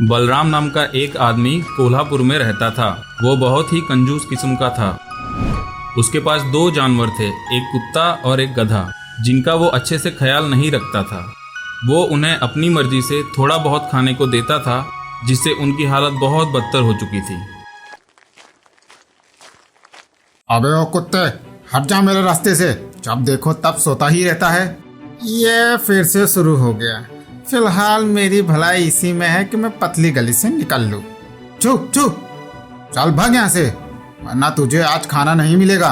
बलराम नाम का एक आदमी कोल्हापुर में रहता था। वो बहुत ही कंजूस किस्म का था। उसके पास दो जानवर थे, एक कुत्ता और एक गधा, जिनका वो अच्छे से ख्याल नहीं रखता था। वो उन्हें अपनी मर्जी से थोड़ा बहुत खाने को देता था, जिससे उनकी हालत बहुत बदतर हो चुकी थी। अबे ओ कुत्ते, हट जा मेरे रास्ते से। जब देखो तब सोता ही रहता है। ये फिर से शुरू हो गया। फिलहाल मेरी भलाई इसी में है कि मैं पतली गली से निकल लूं। चुप चुप, चल भाग यहाँ से, वरना तुझे आज खाना नहीं मिलेगा।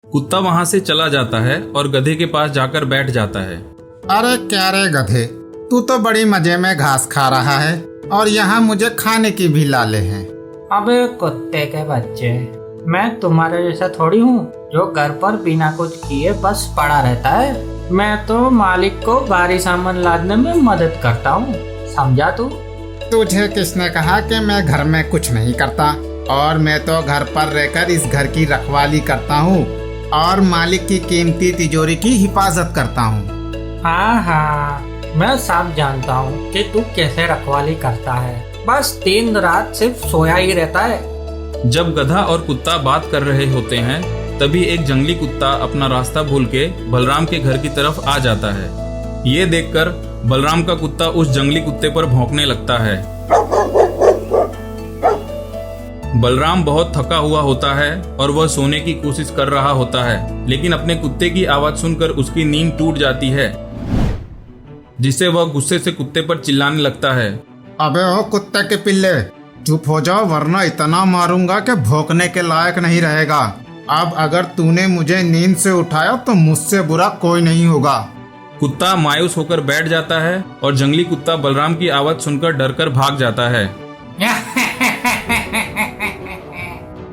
कुत्ता वहां से चला जाता है और गधे के पास जाकर बैठ जाता है। अरे क्या रे गधे, तू तो बड़ी मजे में घास खा रहा है और यहाँ मुझे खाने की भी लाले हैं। अबे कुत्ते के बच्चे, मैं तुम्हारे जैसा थोड़ी हूँ जो घर पर बिना कुछ किए बस पड़ा रहता है। मैं तो मालिक को भारी सामान लादने में मदद करता हूँ, समझा तू? तुझे किसने कहा कि मैं घर में कुछ नहीं करता? और मैं तो घर पर रहकर इस घर की रखवाली करता हूँ और मालिक की कीमती तिजोरी की हिफाजत करता हूँ। हाँ हाँ, मैं सब जानता हूँ कि तू कैसे रखवाली करता है। बस दिन रात सिर्फ सोया ही रहता है। जब गधा और कुत्ता बात कर रहे होते हैं, तभी एक जंगली कुत्ता अपना रास्ता भूल के बलराम के घर की तरफ आ जाता है। ये देखकर बलराम का कुत्ता उस जंगली कुत्ते पर भौंकने लगता है। बलराम बहुत थका हुआ होता है और वह सोने की कोशिश कर रहा होता है, लेकिन अपने कुत्ते की आवाज सुनकर उसकी नींद टूट जाती है, जिससे वह गुस्से से कुत्ते पर चिल्लाने लगता है। अबे ओ कुत्ते के पिल्ले, चुप हो जाओ वरना इतना मारूंगा कि भौंकने के लायक नहीं रहेगा। अब अगर तूने मुझे नींद से उठाया तो मुझसे बुरा कोई नहीं होगा। कुत्ता मायूस होकर बैठ जाता है और जंगली कुत्ता बलराम की आवाज सुनकर डरकर भाग जाता है।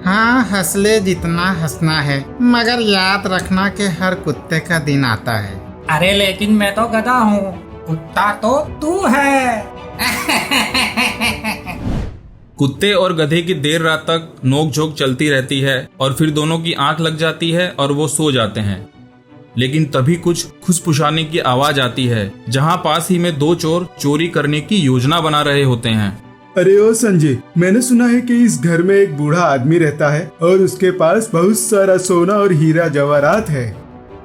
हाँ, हंस ले जितना हंसना है, मगर याद रखना कि हर कुत्ते का दिन आता है। अरे लेकिन मैं तो गधा हूँ, कुत्ता तो तू है। कुत्ते और गधे की देर रात तक नोक-झोंक चलती रहती है और फिर दोनों की आंख लग जाती है और वो सो जाते हैं। लेकिन तभी कुछ खुशपुशाने की आवाज आती है, जहां पास ही में दो चोर चोरी करने की योजना बना रहे होते हैं। अरे ओ संजय, मैंने सुना है कि इस घर में एक बूढ़ा आदमी रहता है और उसके पास बहुत सारा सोना और हीरा जवाहरात है।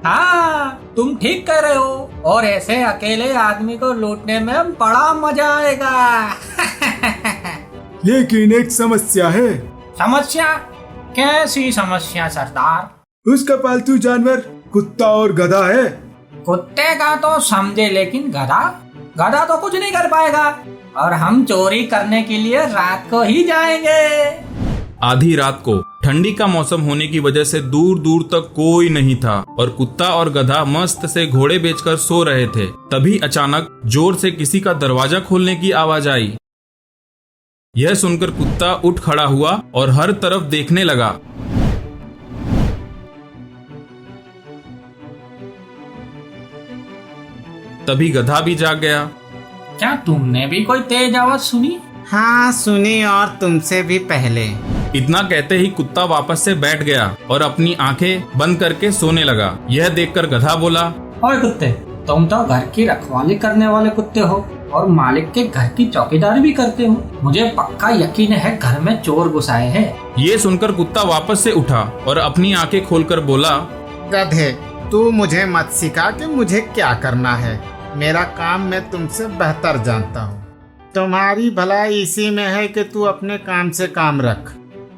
हाँ, तुम ठीक कह रहे हो, और ऐसे अकेले आदमी को लूटने में बड़ा मजा आएगा। लेकिन एक समस्या है। समस्या? कैसी समस्या सरदार? उसका पालतू जानवर कुत्ता और गधा है। कुत्ते का तो समझे, लेकिन गधा तो कुछ नहीं कर पाएगा, और हम चोरी करने के लिए रात को ही जाएंगे। आधी रात को ठंडी का मौसम होने की वजह से दूर दूर तक कोई नहीं था और कुत्ता और गधा मस्त से घोड़े बेचकर सो रहे थे। तभी अचानक जोर से किसी का दरवाजा खोलने की आवाज आई। यह सुनकर कुत्ता उठ खड़ा हुआ और हर तरफ देखने लगा। तभी गधा भी जाग गया। क्या तुमने भी कोई तेज आवाज सुनी? हाँ सुनी, और तुमसे भी पहले। इतना कहते ही कुत्ता वापस से बैठ गया और अपनी आंखें बंद करके सोने लगा। यह देखकर गधा बोला, ओए कुत्ते, तुम तो घर की रखवाली करने वाले कुत्ते हो और मालिक के घर की चौकीदारी भी करते हो। मुझे पक्का यकीन है घर में चोर घुस आए हैं। ये सुनकर कुत्ता वापस से उठा और अपनी आंखें खोलकर बोला, गधे, तू मुझे मत सिखा कि मुझे क्या करना है। मेरा काम मैं तुमसे बेहतर जानता हूँ। तुम्हारी भलाई इसी में है कि तू अपने काम से काम रख।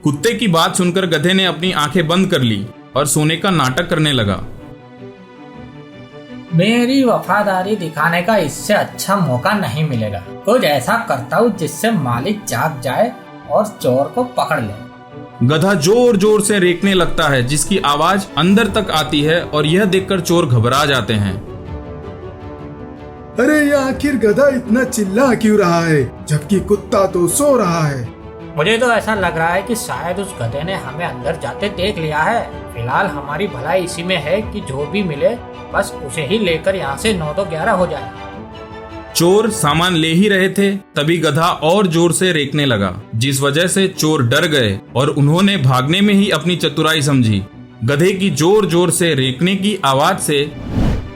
कुत्ते की बात सुनकर गधे ने अपनी आंखें बंद कर ली और सोने का नाटक करने लगा। मेरी वफादारी दिखाने का इससे अच्छा मौका नहीं मिलेगा। कुछ ऐसा करता हूँ जिससे मालिक जाग जाए और चोर को पकड़ ले। गधा जोर जोर से रेंकने लगता है, जिसकी आवाज अंदर तक आती है और यह देखकर चोर घबरा जाते हैं। अरे ये आखिर गधा इतना चिल्ला क्यों रहा है, जबकि कुत्ता तो सो रहा है। मुझे तो ऐसा लग रहा है कि शायद उस गधे ने हमें अंदर जाते देख लिया है। फिलहाल हमारी भलाई इसी में है कि जो भी मिले बस उसे ही लेकर यहाँ से 9 तो 11 हो जाए। चोर सामान ले ही रहे थे, तभी गधा और जोर से रेंकने लगा, जिस वजह से चोर डर गए और उन्होंने भागने में ही अपनी चतुराई समझी। गधे की जोर जोर से रेंकने की आवाज से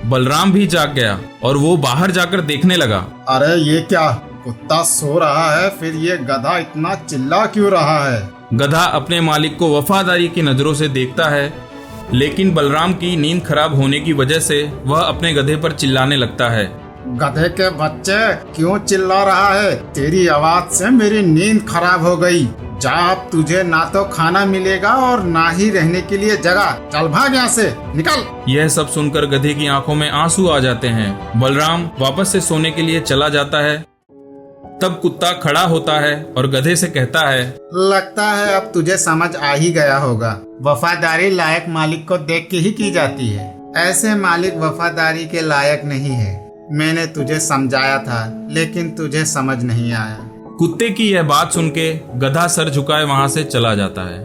बलराम भी जाग गया और वो बाहर जाकर देखने लगा। अरे ये क्या, कुत्ता सो रहा है, फिर ये गधा इतना चिल्ला क्यों रहा है? गधा अपने मालिक को वफादारी की नजरों से देखता है, लेकिन बलराम की नींद खराब होने की वजह से वह अपने गधे पर चिल्लाने लगता है। गधे के बच्चे, क्यों चिल्ला रहा है? तेरी आवाज से मेरी नींद खराब हो गई। जा, अब तुझे ना तो खाना मिलेगा और ना ही रहने के लिए जगह। चल भाग यहाँ से, निकल। यह सब सुनकर गधे की आंखों में आंसू आ जाते हैं। बलराम वापस से सोने के लिए चला जाता है। तब कुत्ता खड़ा होता है और गधे से कहता है, लगता है अब तुझे समझ आ ही गया होगा। वफादारी लायक मालिक को देख के ही की जाती है। ऐसे मालिक वफादारी के लायक नहीं है। मैंने तुझे समझाया था, लेकिन तुझे समझ नहीं आया। कुत्ते की यह बात सुन के गधा सर झुकाए वहां से चला जाता है।